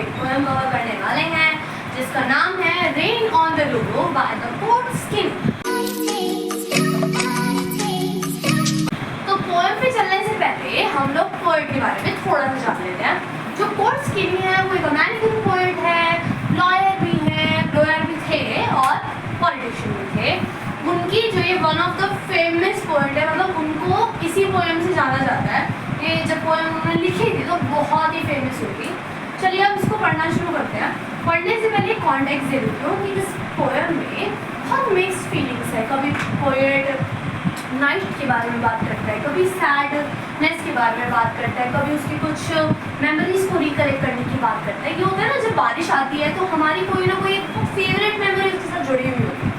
एक poem cover करने वाले हैं जिसका नाम है rain on the roof by the poet skin. तो पोएम पे चलने से पहले हम लोग पोएट के बारे में थोड़ा सा जान लेते हैं। जो पोएट स्किन है वो एक अमेरिकन पोएट है, लॉयर भी थे और पॉलिटिशियन भी थे। उनकी जो ये one of the famous poet है, मतलब उनको इसी पोएम से जाना जाता है। ये जब पोएम उन्होंने लिखी थी तो बहुत ही फेमस हुई थी। चलिए अब इसको पढ़ना शुरू करते हैं। पढ़ने से पहले कॉन्टेक्स्ट दे देती हूँ कि इस पोएम में बहुत मिक्स्ड फीलिंग्स है। कभी पोएट नाइट के बारे में बात करता है, कभी सैडनेस के बारे में बात करता है, कभी उसकी कुछ मेमोरीज को रिकलेक्ट करने की बात करता है। ये होता है ना, जब बारिश आती है तो हमारी कोई ना कोई फेवरेट मेमोरी उसके साथ जुड़ी हुई होती है।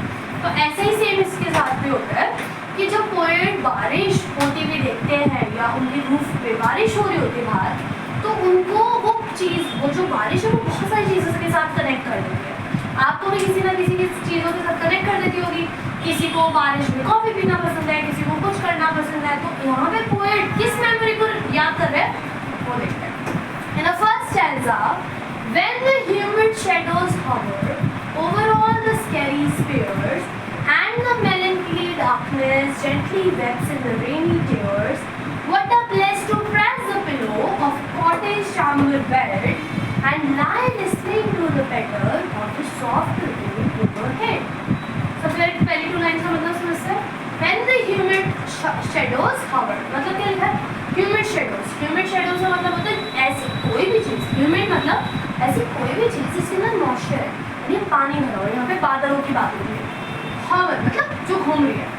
तो ऐसा ही सेम इसके साथ भी होता है कि जब पोएट बारिश होती हुई देखते हैं या उनकी रूफ पे बारिश हो रही होती है बाहर, तो उनको वो चीज़, वो जो बारिश है वो बहुत सारी चीज़ों के साथ कनेक्ट कर देती है। आपको भी किसी ना किसी की चीज़ों के साथ कनेक्ट कर देती होगी। किसी को बारिश में कॉफ़ी पीना पसंद है, किसी को कुछ करना पसंद है। तो यहाँ पे पोएट किस मेमोरी को याद कर रहे हैं वो देखते हैं। In the first stanza, when the humid shadows hover over all the scary spheres and the melancholy darkness gently weeps in the rainy tears, what a place to press the pillow of cottage chamber bed and lie listening to the patter of the soft rain overhead. सबसे पहली to line का मतलब समझते हैं। When the humid shadows hover, मतलब क्या लिखा है? Humid shadows. Humid shadows का मतलब होता है ऐसी कोई भी चीज़, humid मतलब ऐसी कोई भी चीज़ जिसके अंदर मॉइस्चर है, यानी पानी भरा हो। यहाँ पे बादलों की बात होती है। Hover मतलब जो घूम रही है।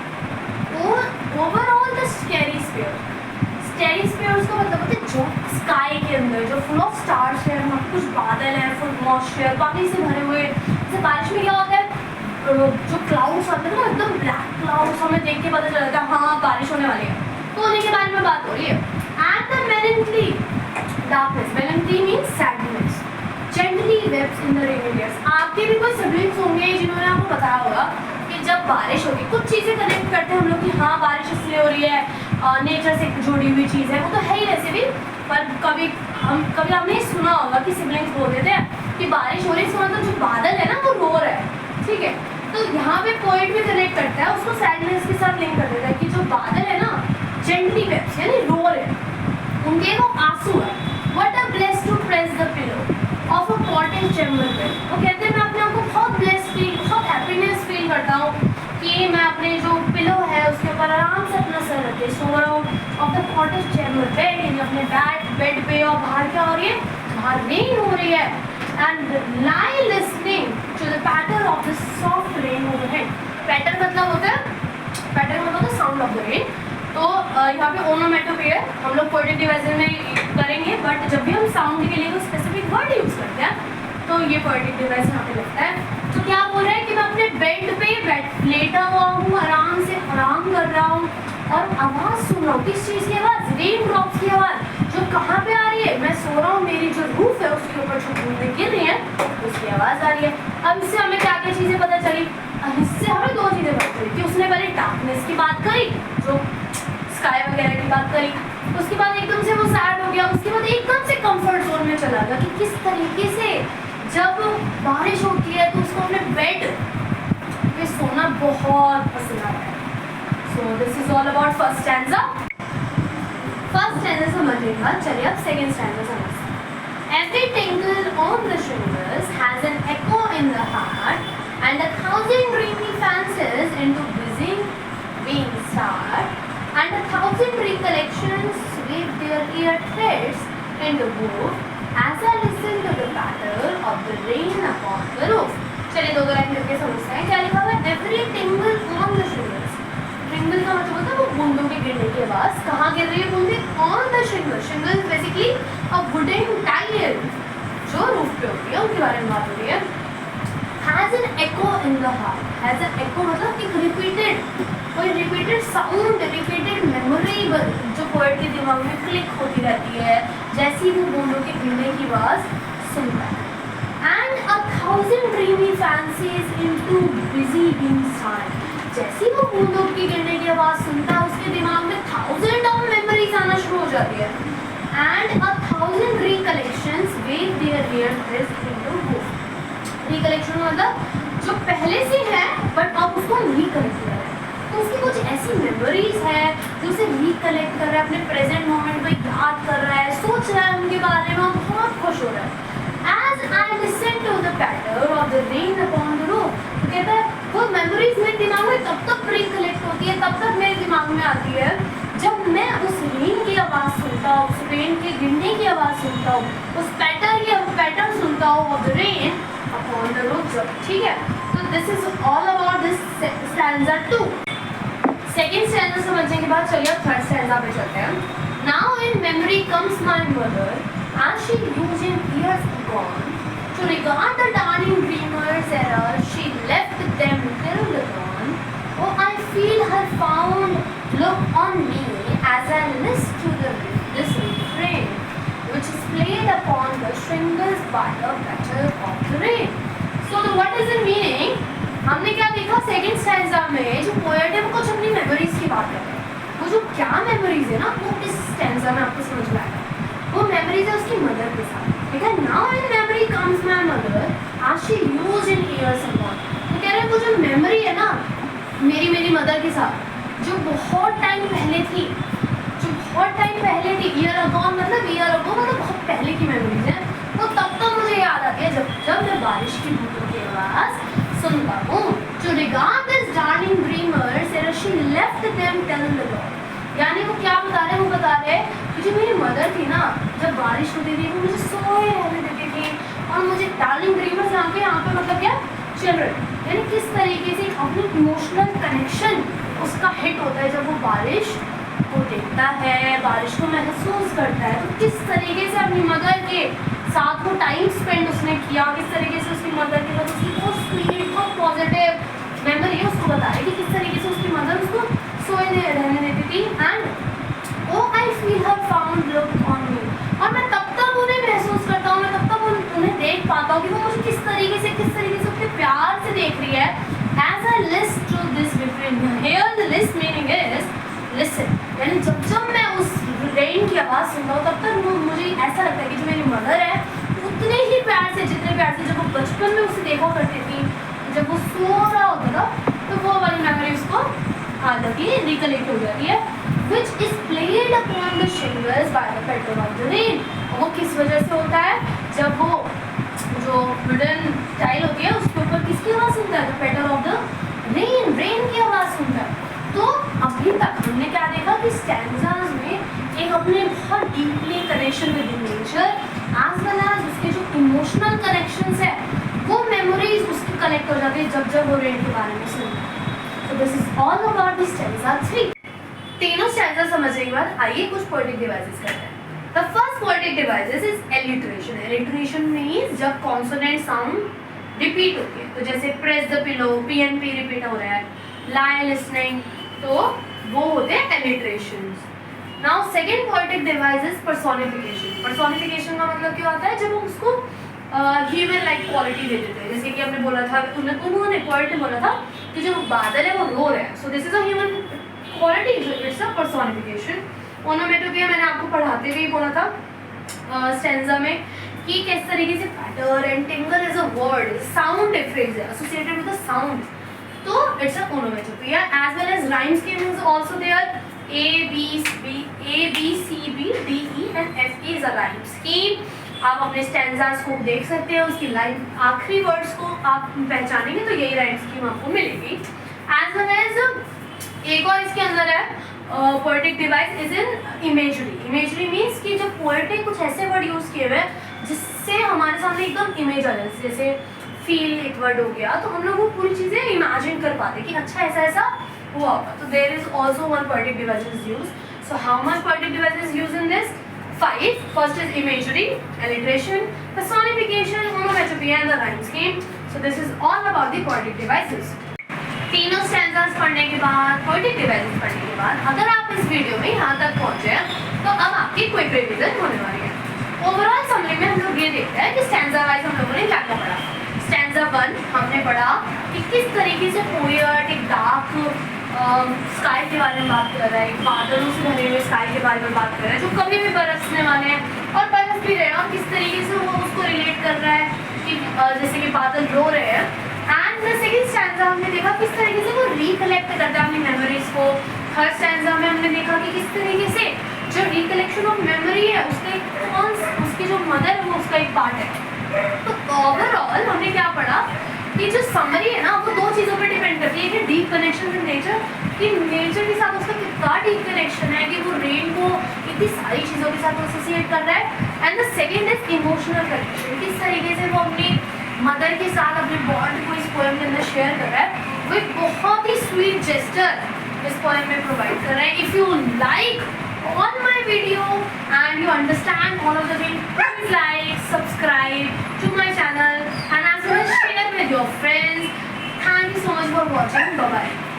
Overall the scary sphere. Scary spheres का मतलब होता है जो स्काई के अंदर जो फुल ऑफ स्टार्स है, वहाँ कुछ बादल है, फुल मॉइस्चर, पानी से भरे हुए। जैसे बारिश में क्या होता है, जो क्लाउड्स आते हैं ना, एकदम ब्लैक क्लाउड्स, हमें देख के पता चलता है हाँ बारिश होने वाली है। तो उन्हीं के बारे में बात हो रही है। And the melancholy darkness, melancholy means sadness, gently weeps in the rainy tears. आपके भी कोई सिबलिंग्स होंगे जिन्होंने आपको बताया होगा कि जब बारिश होगी कुछ चीज़ें कनेक्ट करते हैं हम लोग कि हाँ बारिश इसलिए हो रही है, नेचर से जुड़ी हुई चीज़ है। वो तो है ही वैसे भी, पर कभी हमने सुना होगा कि सिबलिंग्स बोल देते हैं कि बारिश हो रही है, इसका मतलब जो बादल है ना वो रो रहा है। ठीक है, तो यहाँ पे पोएट भी कनेक्ट करता है, उसको सैडनेस के साथ लिंक कर देता है कि जो बादल है ना जेंटली वेप्स यानी रो रहे हैं, उनके वो आंसू है। What a bless to press the pillow of a cottage chamber bed. वो कहते हैं मैं अपने आप को बहुत ब्लेस फील, बहुत हैप्पीनेस फील करता हूँ कि मैं अपने जो पिलो है उसके ऊपर आराम से अपना सर रख के सो रहा हूँ। Of the cottage chamber bed, यानी अपने बेड पे, और बाहर क्या हो रही है, बाहर रेन हो रही है। And lie listening to the patter of the soft rain overhead. Patter मतलब होता है sound of the rain. तो यहाँ पे ओनोमेटोपेयर हम लोग पोएटिक डिवाइसेस में करेंगे, बट जब भी हम साउंड के लिए कोई स्पेसिफिक वर्ड यूज़ करते हैं तो ये पोएटिक डिवाइस यहाँ पे लगता है। तो क्या बोल रहा है कि मैं अपने बेड पे लेटा हुआ हूँ, आराम से आराम कर रहा हूँ और आवाज़ सुन रहा हूँ। किस चीज़ की आवाज़? रेन ड्रॉप्स की आवाज़। जो कहाँ पे आ रही है? मैं सो रहा हूँ, मेरी जो रूफ है उसके ऊपर जो बूंदें गिर रही हैं उसकी आवाज़ आ रही है। अब इससे हमें क्या क्या चीज़ें पता चली? इससे हमें दो चीज़ें पता चली कि उसने पहले डार्कनेस की बात करी, जो स्काई वगैरह की बात करी, उसके बाद एकदम से वो सैड हो गया, उसके बाद एकदम से कंफर्ट जोन में चला गया कि किस तरीके से जब बारिश होती है तो उसको अपने बेड पे सोना बहुत पसंद आता है। So this is all about first stanza. First stanza समझ लेगा, चलिए अब सेकंड स्टैंजा समझते हैं। Every tinkle on the shingles has an echo in the heart, and 1,000 dreamy fancies into busy being start, and 1,000 recollections weave their ear threads in the wood as I listen to the patter of the rain upon the roof. चलिए दो line करके समझते हैं क्या लिखा हुआ है। Every tingle on the shingles, टिंगल का मतलब होता है वो बूंदों के गिरने की आवाज़। कहाँ गिर रही है बूंदे? On the shingle. Shingle basically a wooden tile जो रूफ पे होती है, उनके बारे में बात हो रही है। Has an echo in the heart. Has an echo मतलब एक रिपीटेड साउंड, रिपीटेड मेमोरी जो पोएट के दिमाग में क्लिक होती रहती है जैसी वो बूंदों के गिरने की आवाज़ सुनता है। And 1,000 dreamy fancies into busy being side. जैसी वो बूंदों की गिरने की आवाज़ सुनता है उसके दिमाग में 1,000 ऑफ मेमोरीज आना शुरू हो जाती है। And 1,000 recollections wave there clears this into both. Recollection मतलब जो पहले से है बट अब उसको रिकलेक्ट कर रहा है, तो उसकी कुछ ऐसी मेमोरीज है जो उसे रिकलेक्ट कर रहा है, अपने प्रेजेंट मोमेंट में याद कर रहा है, सोच रहा है उनके बारे में, वो बहुत खुश हो रहा है. As I listen to the patter of the rain upon the roof, तो कहता है वो मेमोरीज मेरे दिमाग में तब तक रिकलेक्ट होती है, तब तक मेरे दिमाग में आती है जब मैं उस रेन की आवाज़ सुनता हूँ, उस रेन के गिरने की आवाज़ सुनता हूँ, उस पैटर्न सुनता हूँ of the rain upon the roof. ठीक है, तो this is all about this stanza 2. Second stanza समझने के बाद चलिए थर्ड स्टैंजा पे चलते हैं. Now in memory comes my mother as she used in years gone to regard the dawning dreamers era she left them till the dawn. Oh, I feel her fond look on me as I listen to this refrain which is played upon the shingles by the patter of the rain. So what is the meaning? हमने क्या देखा second stanza में जो poet है वो कुछ अपनी memories की बात कर रहा है. वो जो क्या मेमोरीज है ना वो इस स्टैंजा में आपको समझ में आएगा. वो मेमोरीज है उसकी मदर के साथ. ठीक है, now in memory comes my mother आज she use in years upon. तो कह रहे हैं वो जो मेमोरी है ना मेरी मदर के साथ जो बहुत टाइम पहले थी, ईयर अगो मतलब बहुत पहले की मेमोरीज है, वो तब मुझे याद आती है जब मैं बारिश की बूंदों की आवाज़ सुनता हूँ. To regard this darling dreamers, she left them till the dawn. यानी वो क्या बता रहे हैं, वो बता रहे हैं कि जो मेरी मदर थी ना जब बारिश होती थी वो मुझे सोए रहने देती थी और मुझे डार्लिंग ड्रीमर्स यहाँ पे मतलब क्या चिल्ड्रन, यानी किस तरीके से अपनी इमोशनल कनेक्शन उसका हिट होता है जब वो बारिश को देखता है, बारिश को महसूस करता है, तो किस तरीके से अपनी मदर के साथ वो टाइम स्पेंड उसने किया, किस तरीके से उसकी मदर के साथ उसकी बहुत स्वीट बहुत पॉजिटिव मेमोरी है उसको बता रही कि किस तरीके से उसकी मदर उसको सोए रहने देती थी. And oh I feel her fond look on me, और मैं तब तक उन्हें महसूस करता हूँ, मैं तब तक उन्हें देख पाता हूँ कि वो मुझे किस तरीके से उतने प्यार से देख रही है. As I list to this refrain, here the list meaning is listen, यानी जब मैं उस रेन की आवाज़ सुनता हूँ तब तक मुझे ऐसा लगता है कि जो मेरी मदर है उतने ही प्यार से जितने प्यार से जब वो बचपन में उसे देखा करती थी, जब वो सो रहा होता था तो वो वाली मेमोरी उसको आ जाती है, रिकलेक्ट हो जाती है. Which is played upon the shingles by the patter of the rain. वो किस वजह से होता है, जब वो जो वुडन टाइल होती है उसके ऊपर किसकी आवाज़ सुनता है, the patter of the rain की आवाज़ सुनता है. तो अभी तक हमने क्या देखा कि स्टैंजाज में एक अपने बहुत deeply connection with nature as well as उसके जो इमोशनल कनेक्शंस है वो मेमोरीज उसकी कनेक्ट हो जाती है जब वो रेन के बारे में सुनता है. So this is all about the stanza 3. तीनों स्टैंजा समझने के बाद आइए कुछ पोएटिक डिवाइसेस करते हैं. The first poetic devices is alliteration. Alliteration means जब consonant sound repeat होती है, तो जैसे press the pillow, PNP repeat हो रहा है, lie listening, तो वो होते हैं alliterations. Now second poetic device is personification. Personification का मतलब क्या होता है, जब हम उसको ह्यूमन लाइक क्वालिटी दे देते हैं. जैसे कि हमने बोला था, उन्होंने पोएट ने बोला था कि जो बादल है वो रो रहे हैं, so this is a human quality, it's a personification. ओनोमेटोपोइया मैंने आपको पढ़ाते हुए बोला था स्टैंजा में कि किस तरीके से patter and tingle is a word, sound phrase है एसोसिएटेड विद द साउंड, तो it's a onomatopoeia. As well as rhyme scheme is also there. A B C B D E and F E is a rhyme scheme. आप अपने stanzas को देख सकते हैं, उसकी line आखिरी वर्ड्स को आप पहचानेंगे तो यही राइम स्कीम आपको मिलेगी. एज वेल एज एक और इसके अंदर है poetic device is in imagery. Imagery means कि जो पोएट ने कुछ ऐसे वर्ड यूज़ किए हुए हैं जिससे हमारे सामने एकदम इमेज आ जाए. जैसे फील एक वर्ड हो गया तो हम लोग वो पूरी चीज़ें इमेजिन कर पाते कि अच्छा ऐसा हुआ होगा. तो there is also one poetic device is use. So how much poetic device is use in this? 5. First is imagery, alliteration, personification, onomatopoeia and the rhyme scheme. So this is all about the poetic devices. तीनों stanzas पढ़ने के बाद, poetic devices पढ़ने के बाद, अगर आप इस वीडियो में यहाँ तक पहुँचे तो अब आपकी क्विक रिवीजन होने वाली है. ओवरऑल समरी में हम लोग ये देखते हैं कि स्टैंजा वाइज हम लोगों ने क्या क्या पढ़ा. स्टैंजा 1 हमने पढ़ा कि किस तरीके से पोएट एक डार्क स्काई के बारे में बात कर रहा है, बादलों से भरे हुए स्काई के बारे में बात कर रहा है जो कभी भी बरसने वाले हैं और बरस भी रहे हैं, और किस तरीके से वो उसको रिलेट कर रहा है कि जैसे कि बादल रो रहे हैं। एंड द सेकंड स्टैंजा हमने देखा किस तरीके से वो रिकलेक्ट करता है अपनी मेमोरीज को। थर्ड स्टैंजा में हमने देखा कि किस तरीके से जो रिकलेक्शन ऑफ मेमोरी है उसकी जो मदर है वो उसका एक पार्ट है। तो ओवरऑल हमने क्या पढ़ा कि जो समरी है ना वो दो चीज़ों पे डिपेंड करती है कि डीप कनेक्शन विद नेचर, कि नेचर के साथ उसका कितना डीप कनेक्शन है कि वो रेन को इतनी सारी चीज़ों के साथ एसोसिएट कर रहा है। And the second is emotional connection, किस तरीके से वो अपनी मदर के साथ अपने बॉन्ड को इस पोएम के अंदर शेयर कर रहा है। वो एक बहुत ही स्वीट जेस्चर इस पोएम में प्रोवाइड कर रहा है। If you like all my video and you understand all of the things, please like, subscribe to my channel and as well as share with your friends. Thank you so much for watching. Bye bye.